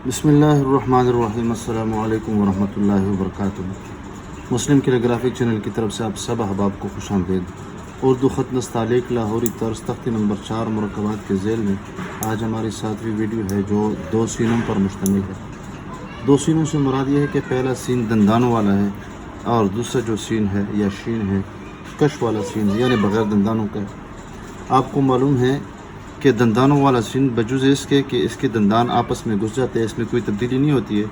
بسم اللہ الرحمن الرحیم، السلام علیکم ورحمۃ اللہ وبرکاتہ۔ مسلم کیلیگرافک چینل کی طرف سے آپ سب احباب کو خوش آمدید۔ اردو خط نستعلیق لاہوری طرز تختی نمبر 4 مرکبات کے ذیل میں آج ہماری 7ویں ویڈیو ہے جو 2 سینوں پر مشتمل ہے۔ 2 سینوں سے مراد یہ ہے کہ پہلا سین دندانوں والا ہے اور دوسرا جو سین ہے یا شین ہے کش والا سین ہے، یعنی بغیر دندانوں کا ہے۔ آپ کو معلوم ہے کہ دندانوں والا سین بجوز اس کے کہ اس کے دندان آپس میں گھس جاتے ہیں، اس میں کوئی تبدیلی نہیں ہوتی ہے۔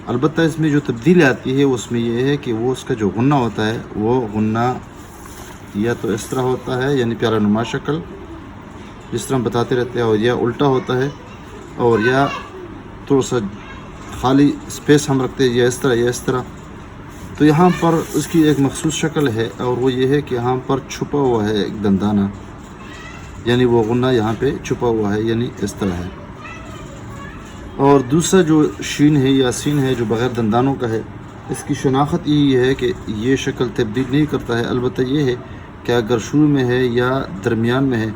البتہ اس میں جو تبدیلی آتی ہے اس میں یہ ہے کہ وہ اس کا جو غنہ ہوتا ہے وہ غنہ یا تو اس طرح ہوتا ہے، یعنی پیارا نما شکل جس طرح ہم بتاتے رہتے ہیں، اور یا الٹا ہوتا ہے، اور یا تھوڑا سا خالی اسپیس ہم رکھتے ہیں یا اس طرح یا اس طرح۔ تو یہاں پر اس کی ایک مخصوص شکل ہے اور وہ یہ ہے کہ یہاں پر چھپا ہوا ہے ایک دندانہ، یعنی وہ غنہ یہاں پہ چھپا ہوا ہے، یعنی اس طرح ہے۔ اور دوسرا جو شین ہے یا سین ہے جو بغیر دندانوں کا ہے، اس کی شناخت یہی ہے کہ یہ شکل تبدیل نہیں کرتا ہے، البتہ یہ ہے کہ اگر شروع میں ہے یا درمیان میں ہے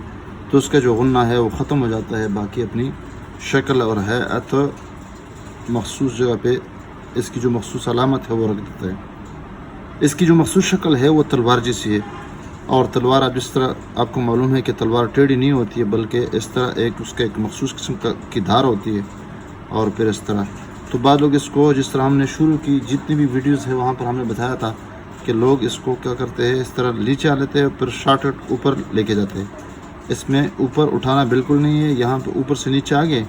تو اس کا جو غنہ ہے وہ ختم ہو جاتا ہے، باقی اپنی شکل اور ہیئت مخصوص جگہ پہ اس کی جو مخصوص علامت ہے وہ رکھ دیتا ہے۔ اس کی جو مخصوص شکل ہے وہ تلوار جیسی ہے، اور تلوار اب جس طرح آپ کو معلوم ہے کہ تلوار ٹیڑھی نہیں ہوتی ہے بلکہ اس طرح اس کا ایک مخصوص قسم کی دھار ہوتی ہے، اور پھر اس طرح۔ تو بعض لوگ اس کو جس طرح ہم نے شروع کی جتنی بھی ویڈیوز ہے وہاں پر ہم نے بتایا تھا کہ لوگ اس کو کیا کرتے ہیں، اس طرح نیچے آ لیتے ہیں پھر شارٹ کٹ اوپر لے کے جاتے ہیں۔ اس میں اوپر اٹھانا بالکل نہیں ہے، یہاں پہ اوپر سے نیچے آگے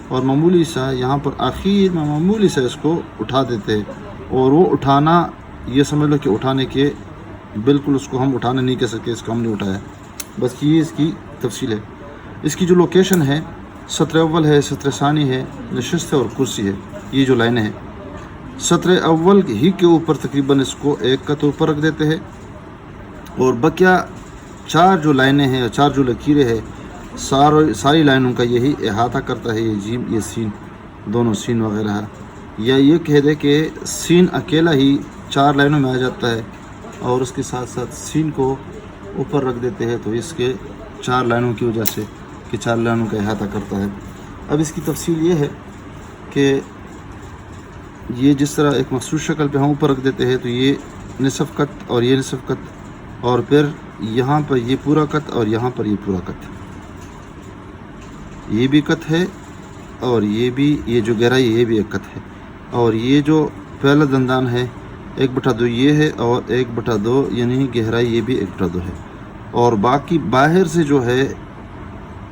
اور معمولی سا یہاں پر آخر میں معمولی سا اس کو اٹھا دیتے ہیں، اور وہ اٹھانا یہ سمجھ لو کہ اٹھانے کے بالکل اس کو ہم اٹھانا نہیں کہہ سکتے، اس کو ہم نے اٹھایا، بس یہ اس کی تفصیل ہے۔ اس کی جو لوکیشن ہے سطر اول ہے، سطر ثانی ہے، نشست ہے اور کرسی ہے، یہ جو لائنیں ہیں سطر اول ہی کے اوپر تقریباً اس کو ایک قط اوپر رکھ دیتے ہیں، اور بقیہ 4 جو لائنیں ہیں، 4 جو لکیریں ہیں، ساری لائنوں کا یہی احاطہ کرتا ہے، یہ جیم یہ سین، دونوں سین وغیرہ، یا یہ کہہ دے کہ سین اکیلا ہی 4 لائنوں میں آ جاتا ہے اور اس کے ساتھ ساتھ سین کو اوپر رکھ دیتے ہیں، تو اس کے 4 لائنوں کی وجہ سے کہ 4 لائنوں کا احاطہ کرتا ہے۔ اب اس کی تفصیل یہ ہے کہ یہ جس طرح ایک مخصوص شکل پہ ہم اوپر رکھ دیتے ہیں تو یہ نصف قط اور یہ نصف قط، اور پھر یہاں پر یہ پورا قط اور یہاں پر یہ پورا قط، یہ بھی قط ہے اور یہ بھی، یہ جو گہرائی یہ بھی ایک قط ہے، اور یہ جو پہلا دندان ہے 1/2 یہ ہے اور 1/2 یعنی گہرائی یہ بھی 1/2 ہے، اور باقی باہر سے جو ہے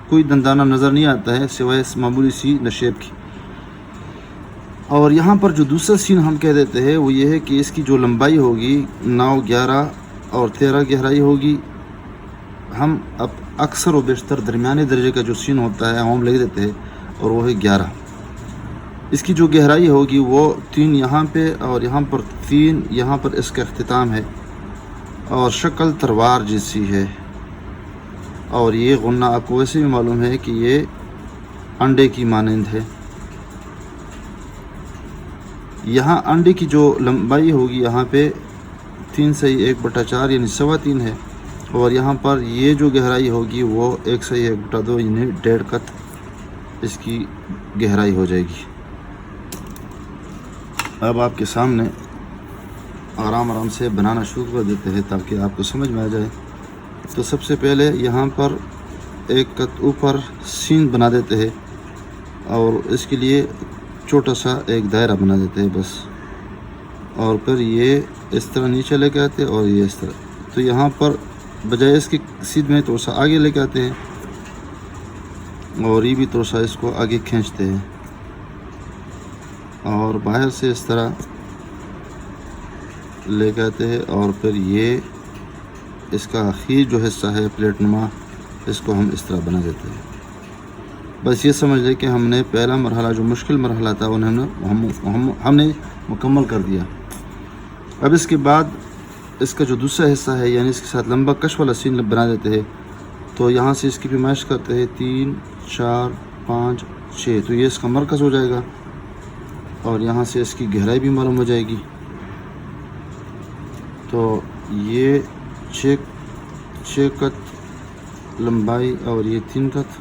کوئی دندانہ نظر نہیں آتا ہے سوائے اس معمولی سی نشیب کی۔ اور یہاں پر جو دوسرا سین ہم کہہ دیتے ہیں وہ یہ ہے کہ اس کی جو لمبائی ہوگی 9، 11 اور 13 گہرائی ہوگی۔ ہم اب اکثر و بیشتر درمیانے درجے کا جو سین ہوتا ہے ہم لکھ دیتے ہیں اور وہ ہے 11۔ اس کی جو گہرائی ہوگی وہ 3 یہاں پہ اور یہاں پر 3، یہاں پر اس کا اختتام ہے، اور شکل تلوار جیسی ہے، اور یہ غنہ آپ کو ویسے بھی معلوم ہے کہ یہ انڈے کی مانند ہے۔ یہاں انڈے کی جو لمبائی ہوگی یہاں پہ 3/1/4 یعنی 3.25 ہے، اور یہاں پر یہ جو گہرائی ہوگی وہ 1/1/2 یعنی 1.5 قط اس کی گہرائی ہو جائے گی۔ اب آپ کے سامنے آرام سے بنانا شروع کر دیتے ہیں تاکہ آپ کو سمجھ میں آ جائے۔ تو سب سے پہلے یہاں پر ایک قط اوپر سین بنا دیتے ہیں، اور اس کے لیے چھوٹا سا ایک دائرہ بنا دیتے ہیں بس، اور پھر یہ اس طرح نیچے لے کے آتے ہیں اور یہ اس طرح، تو یہاں پر بجائے اس کی سیدھ میں تھوڑا سا آگے لے کے آتے ہیں، اور یہ بھی تھوڑا سا اس کو آگے کھینچتے ہیں، اور باہر سے اس طرح لے کے آتے ہیں، اور پھر یہ اس کا اخیر جو حصہ ہے پلیٹ نما، اس کو ہم اس طرح بنا دیتے ہیں۔ بس یہ سمجھ لیں کہ ہم نے پہلا مرحلہ جو مشکل مرحلہ تھا ہم نے مکمل کر دیا۔ اب اس کے بعد اس کا جو دوسرا حصہ ہے یعنی اس کے ساتھ لمبا کش والا سین بنا دیتے ہیں، تو یہاں سے اس کی پیمائش کرتے ہیں 3، 4، 5، 6، تو یہ اس کا مرکز ہو جائے گا، اور یہاں سے اس کی گہرائی بھی معلوم ہو جائے گی۔ تو یہ 6 قط لمبائی اور یہ 3 قط،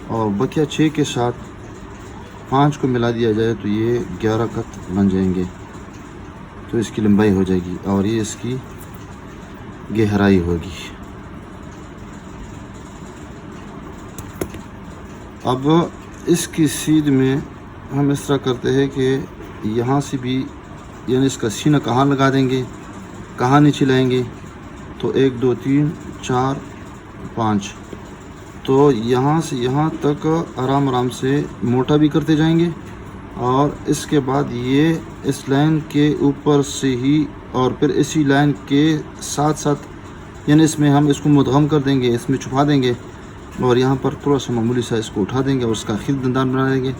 اور بقیہ 6 کے ساتھ 5 کو ملا دیا جائے تو یہ 11 قط بن جائیں گے، تو اس کی لمبائی ہو جائے گی اور یہ اس کی گہرائی ہوگی۔ اب اس کی سیدھ میں ہم اس طرح کرتے ہیں کہ یہاں سے بھی یعنی اس کا سینہ کہاں لگا دیں گے، کہاں نیچے لائیں گے، تو 1 2 3 4 5، تو یہاں سے یہاں تک آرام آرام سے موٹا بھی کرتے جائیں گے، اور اس کے بعد یہ اس لائن کے اوپر سے ہی اور پھر اسی لائن کے ساتھ ساتھ یعنی اس میں ہم اس کو مدغم کر دیں گے، اس میں چھپا دیں گے، اور یہاں پر تھوڑا سا معمولی سا اس کو اٹھا دیں گے اور اس کا خل دندان بنا دیں گے۔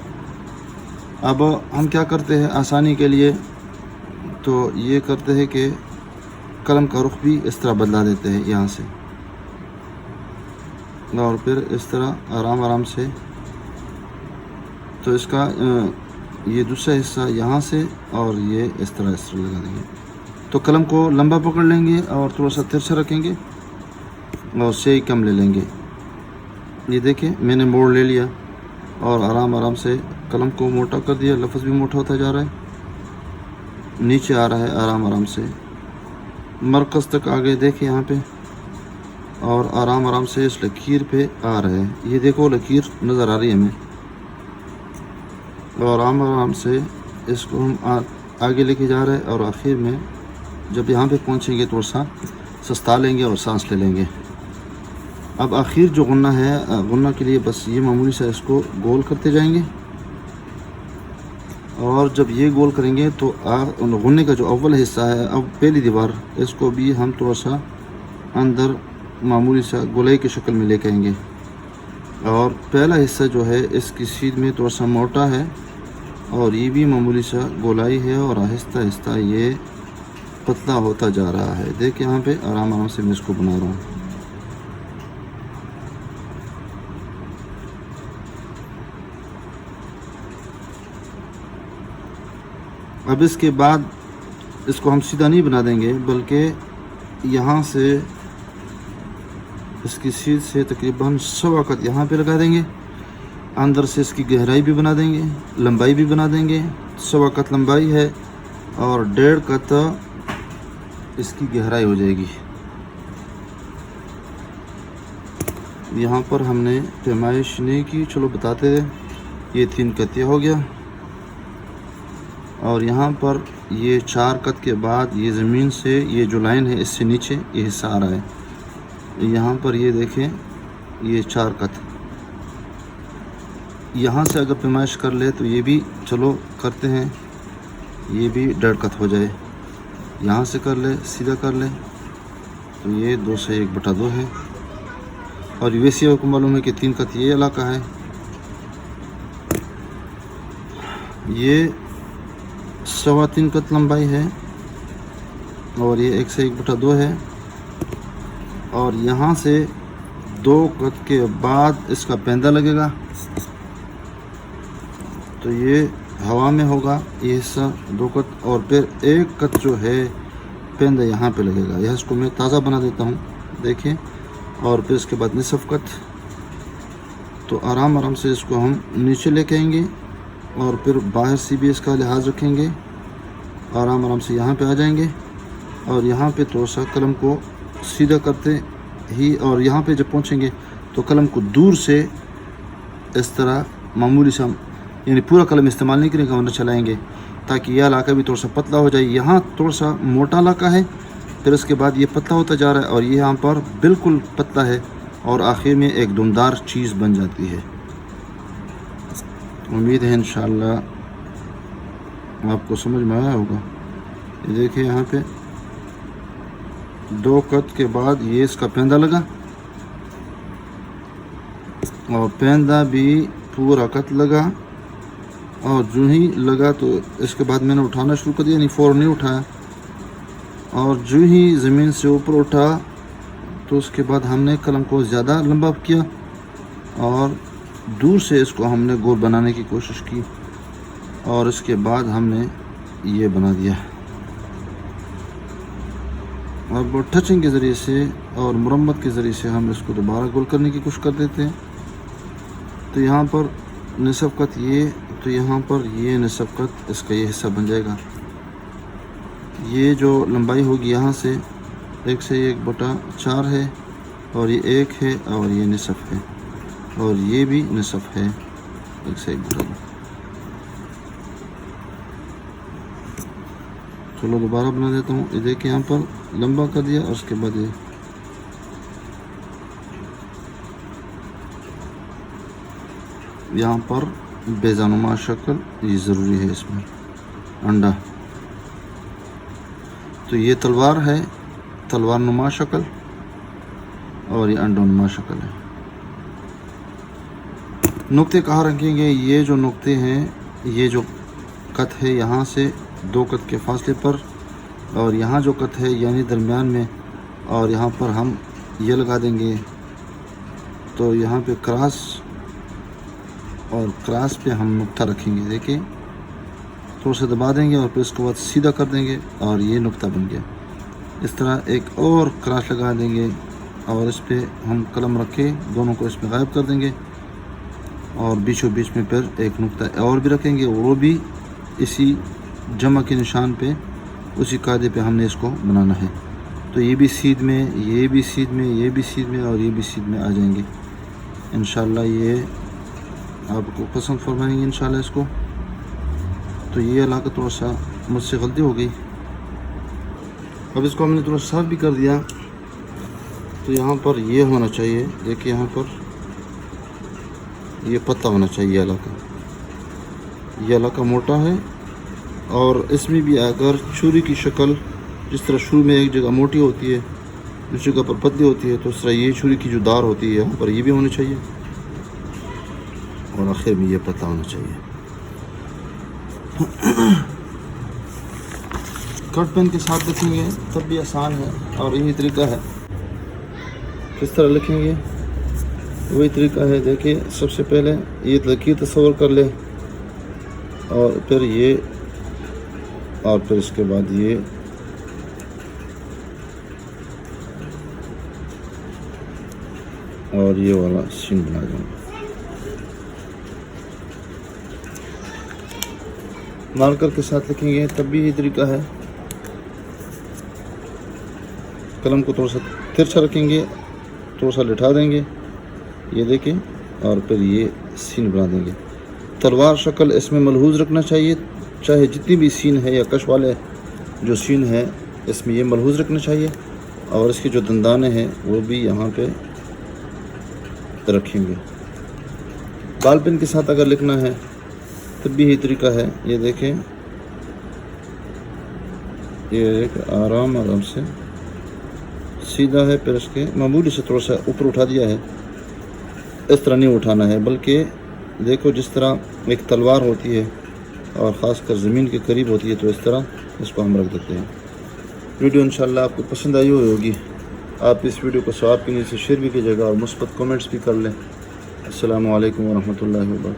اب ہم کیا کرتے ہیں آسانی کے لیے، تو یہ کرتے ہیں کہ قلم کا رخ بھی اس طرح بدلا دیتے ہیں یہاں سے، اور پھر اس طرح آرام آرام سے، تو اس کا یہ دوسرا حصہ یہاں سے اور یہ اس طرح لگا دیں گے، تو قلم کو لمبا پکڑ لیں گے اور تھوڑا سا ترچھا رکھیں گے اور سیاہی کم لے لیں گے۔ یہ دیکھیں میں نے موڑ لے لیا اور آرام آرام سے قلم کو موٹا کر دیا، لفظ بھی موٹا ہوتا جا رہا ہے، نیچے آ رہا ہے آرام آرام سے، مرکز تک آگے دیکھیں یہاں پہ، اور آرام آرام سے اس لکیر پہ آ رہا ہے، یہ دیکھو لکیر نظر آ رہی ہے ہمیں، اور آرام آرام سے اس کو ہم آگے لے کے جا رہے ہیں، اور آخر میں جب یہاں پہ پہنچیں گے تو سا سستا لیں گے اور سانس لے لیں گے۔ اب آخر جو غنہ ہے، غنہ کے لیے بس یہ معمولی سا اس کو گول کرتے جائیں گے، اور جب یہ گول کریں گے تو غنے کا جو اول حصہ ہے، اب پہلی دیوار، اس کو بھی ہم تھوڑا سا اندر معمولی سا گولائی کی شکل میں لے کے آئیں گے، اور پہلا حصہ جو ہے اس کی سیدھ میں تھوڑا سا موٹا ہے اور یہ بھی معمولی سا گولائی ہے، اور آہستہ آہستہ یہ پتلا ہوتا جا رہا ہے۔ دیکھ یہاں پہ آرام آرام سے میں اس کو بنا رہا ہوں۔ اب اس کے بعد اس کو ہم سیدھا نہیں بنا دیں گے، بلکہ یہاں سے اس کی سیدھ سے تقریباً 1.25 قط یہاں پہ لگا دیں گے، اندر سے اس کی گہرائی بھی بنا دیں گے، لمبائی بھی بنا دیں گے، 1.25 قط لمبائی ہے اور 1.5 قط اس کی گہرائی ہو جائے گی۔ یہاں پر ہم نے پیمائش نہیں کی، چلو بتاتے ہیں، یہ 3 قط یہ ہو گیا، اور یہاں پر یہ 4 قط کے بعد یہ زمین سے یہ جو لائن ہے اس سے نیچے یہ حصہ آ رہا ہے، یہاں پر یہ دیکھیں یہ 4 قط، یہاں سے اگر پیمائش کر لے تو یہ بھی چلو کرتے ہیں، یہ بھی 1.5 قط ہو جائے، یہاں سے کر لے سیدھا کر لے تو یہ 2 سے 1/2 ہے، اور ویسے آپ کو معلوم ہے کہ 3 قط یہ علاقہ ہے، یہ 3.25 قط لمبائی ہے اور یہ 1 سے 1/2 ہے، اور یہاں سے 2 قط کے بعد اس کا پیندہ لگے گا، تو یہ ہوا میں ہوگا یہ حصہ 2 قط، اور پھر 1 قط جو ہے پیندہ یہاں پہ لگے گا، یہ اس کو میں تازہ بنا دیتا ہوں دیکھیں، اور پھر اس کے بعد نصف قط، تو آرام آرام سے اس کو ہم نیچے لے کے آئیں گے، اور پھر باہر سے بھی اس کا لحاظ رکھیں گے، آرام آرام سے یہاں پہ آ جائیں گے، اور یہاں پہ تھوڑا سا قلم کو سیدھا کرتے ہی، اور یہاں پہ جب پہنچیں گے تو قلم کو دور سے اس طرح معمولی سا یعنی پورا قلم استعمال نہیں کریں گے، ورنہ چلائیں گے تاکہ یہ علاقہ بھی تھوڑا سا پتلا ہو جائے، یہاں تھوڑا سا موٹا علاقہ ہے، پھر اس کے بعد یہ پتلا ہوتا جا رہا ہے، اور یہ یہاں پر بالکل پتلا ہے، اور آخر میں ایک دمدار چیز بن جاتی ہے۔ امید ہے انشاءاللہ آپ کو سمجھ میں آیا ہوگا۔ یہ دیکھیں یہاں پہ 2 قط کے بعد یہ اس کا پیندہ لگا، اور پیندہ بھی پورا قط لگا، اور جو ہی لگا تو اس کے بعد میں نے اٹھانا شروع کر دیا، یعنی فوراً نہیں اٹھایا، اور جو ہی زمین سے اوپر اٹھا تو اس کے بعد ہم نے قلم کو زیادہ لمبا کیا، اور دور سے اس کو ہم نے گول بنانے کی کوشش کی، اور اس کے بعد ہم نے یہ بنا دیا، اور وہ ٹچنگ کے ذریعے سے اور مرمت کے ذریعے سے ہم اس کو دوبارہ گول کرنے کی کوشش کر دیتے ہیں۔ تو یہاں پر نصف قط یہ، تو تو یہاں پر یہ نصف قط اس کا یہ حصہ بن جائے گا. یہ جو لمبائی ہوگی یہاں سے 1/4 ہے اور یہ 1 ہے اور یہ نصف ہے اور یہ بھی نصف ہے 1/1. چلو دوبارہ بنا دیتا ہوں. یہ دیکھیں یہاں پر لمبا کر دیا اور اس کے بعد یہ یہاں پر بیضانما شکل یہ ضروری ہے. اس میں انڈا تو یہ تلوار ہے، تلوار نما شکل، اور یہ انڈا نما شکل ہے. نقطے کہاں رکھیں گے؟ یہ جو نقطے ہیں، یہ جو قط ہے یہاں سے 2 قط کے فاصلے پر، اور یہاں جو قط ہے یعنی درمیان میں، اور یہاں پر ہم یہ لگا دیں گے. تو یہاں پہ کراس، اور کراس پہ ہم نقطہ رکھیں گے. دیکھیں تھوڑا سا دبا دیں گے اور پھر اس کے بعد سیدھا کر دیں گے اور یہ نقطہ بن گیا. اس طرح ایک اور کراس لگا دیں گے اور اس پہ ہم قلم رکھ کے دونوں کو اس میں غائب کر دیں گے، اور بیچوں بیچ میں پھر ایک نقطہ اور بھی رکھیں گے، وہ بھی اسی جمع کے نشان پہ، اسی قاعدے پہ ہم نے اس کو بنانا ہے. تو یہ بھی سیدھ میں، یہ بھی سیدھ میں، یہ بھی سیدھ میں اور یہ بھی سیدھ میں آ جائیں گے. انشاءاللہ یہ آپ کو پسند فرمائیں گے انشاءاللہ اس کو. تو یہ علاقہ تھوڑا سا مجھ سے غلطی ہو گئی. اب اس کو ہم نے تھوڑا صاف بھی کر دیا. تو یہاں پر یہ ہونا چاہیے، دیکھیں یہاں پر یہ پتہ ہونا چاہیے. یہ علاقہ موٹا ہے، اور اس میں بھی اگر چھری کی شکل جس طرح شروع میں ایک جگہ موٹی ہوتی ہے دوسری جگہ پر پتلی ہوتی ہے، تو اس طرح یہ چھری کی جو دار ہوتی ہے یہاں پر یہ بھی ہونی چاہیے، اور آخر میں یہ پتہ ہونا چاہیے. کٹ پین کے ساتھ لکھیں گے تب بھی آسان ہے، اور یہی طریقہ ہے. کس طرح لکھیں گے؟ وہی طریقہ ہے. دیکھیں سب سے پہلے یہ لکیر تصور کر لیں، اور پھر یہ، اور پھر اس کے بعد یہ، اور یہ والا سین بنا دیں. مارکر کے ساتھ لکھیں گے تب بھی یہ طریقہ ہے. قلم کو تھوڑا سا ترچھا رکھیں گے، تھوڑا سا لٹھا دیں گے، یہ دیکھیں، اور پھر یہ سین بنا دیں گے. تلوار شکل اس میں ملحوظ رکھنا چاہیے، چاہے جتنی بھی سین ہے یا کش والے جو سین ہے اس میں یہ ملحوظ رکھنا چاہیے. اور اس کی جو دندانے ہیں وہ بھی یہاں پہ رکھیں گے. بال پین کے ساتھ اگر لکھنا ہے تب بھی یہی طریقہ ہے. یہ دیکھیں، یہ ایک آرام سے سیدھا ہے، پھر اس کے معمولی سے تھوڑا سا اوپر اٹھا دیا ہے. اس طرح نہیں اٹھانا ہے، بلکہ دیکھو جس طرح ایک تلوار ہوتی ہے اور خاص کر زمین کے قریب ہوتی ہے، تو اس طرح اس کو ہم رکھ دیتے ہیں. ویڈیو انشاءاللہ آپ کو پسند آئی ہوگی. آپ اس ویڈیو کو ثواب کے نیت سے شیئر بھی کیجیے گا اور مثبت کمنٹس بھی کر لیں. السلام علیکم ورحمۃ اللہ وبرکاتہ.